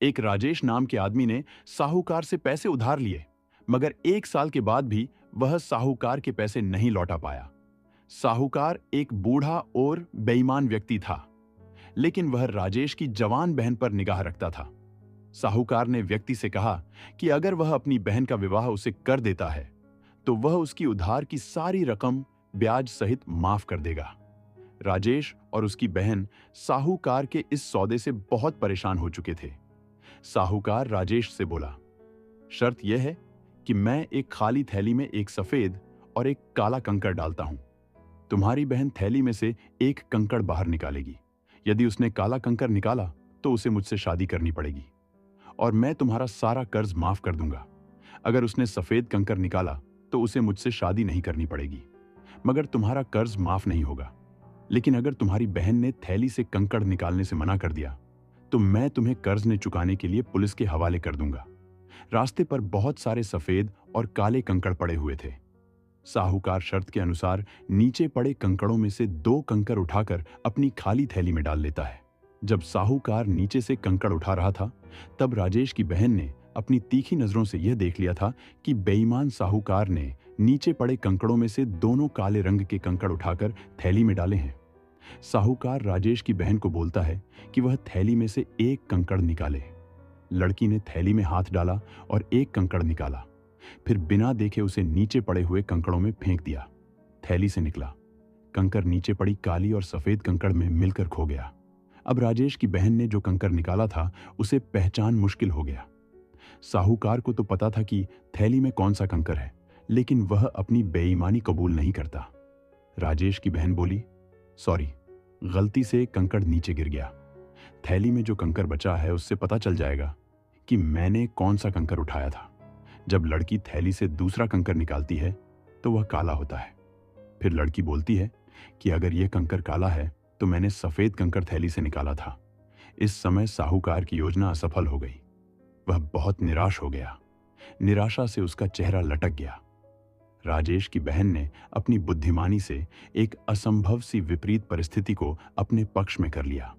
एक राजेश नाम के आदमी ने साहूकार से पैसे उधार लिए, मगर 1 साल के बाद भी वह साहूकार के पैसे नहीं लौटा पाया। साहूकार एक बूढ़ा और बेईमान व्यक्ति था, लेकिन वह राजेश की जवान बहन पर निगाह रखता था। साहूकार ने व्यक्ति से कहा कि अगर वह अपनी बहन का विवाह उसे कर देता है, तो वह उसकी उधार की सारी रकम ब्याज सहित माफ कर देगा। राजेश और उसकी बहन साहूकार के इस सौदे से बहुत परेशान हो चुके थे। साहूकार राजेश से बोला, शर्त यह है कि मैं एक खाली थैली में एक सफेद और एक काला कंकड़ डालता हूं। तुम्हारी बहन थैली में से एक कंकड़ बाहर निकालेगी। यदि उसने काला कंकड़ निकाला तो उसे मुझसे शादी करनी पड़ेगी और मैं तुम्हारा सारा कर्ज माफ कर दूंगा। अगर उसने सफेद कंकड़ निकाला तो उसे मुझसे शादी नहीं करनी पड़ेगी, मगर तुम्हारा कर्ज माफ नहीं होगा। लेकिन अगर तुम्हारी बहन ने थैली से कंकड़ निकालने से मना कर दिया तो मैं तुम्हें कर्ज ने चुकाने के लिए पुलिस के हवाले कर दूंगा। रास्ते पर बहुत सारे सफेद और काले कंकड़ पड़े हुए थे। साहूकार शर्त के अनुसार नीचे पड़े कंकड़ों में से 2 कंकड़ उठाकर अपनी खाली थैली में डाल लेता है। जब साहूकार नीचे से कंकड़ उठा रहा था, तब राजेश की बहन ने अपनी तीखी नजरों से यह देख लिया था कि बेईमान साहूकार ने नीचे पड़े कंकड़ों में से दोनों काले रंग के कंकड़ उठाकर थैली में डाले हैं। साहूकार राजेश की बहन को बोलता है कि वह थैली में से एक कंकड़ निकाले। लड़की ने थैली में हाथ डाला और एक कंकड़ निकाला, फिर बिना देखे उसे नीचे पड़े हुए कंकड़ों में फेंक दिया। थैली से निकला कंकड़ नीचे पड़ी काली और सफेद कंकड़ में मिलकर खो गया। अब राजेश की बहन ने जो कंकड़ निकाला था उसे पहचान मुश्किल हो गया। साहूकार को तो पता था कि थैली में कौन सा कंकड़ है, लेकिन वह अपनी बेईमानी कबूल नहीं करता। राजेश की बहन बोली, सॉरी, गलती से कंकड़ नीचे गिर गया। थैली में जो कंकड़ बचा है उससे पता चल जाएगा कि मैंने कौन सा कंकड़ उठाया था। जब लड़की थैली से दूसरा कंकड़ निकालती है तो वह काला होता है। फिर लड़की बोलती है कि अगर यह कंकड़ काला है तो मैंने सफेद कंकड़ थैली से निकाला था। इस समय साहूकार की योजना असफल हो गई। वह बहुत निराश हो गया। निराशा से उसका चेहरा लटक गया। राजेश की बहन ने अपनी बुद्धिमानी से एक असंभव सी विपरीत परिस्थिति को अपने पक्ष में कर लिया।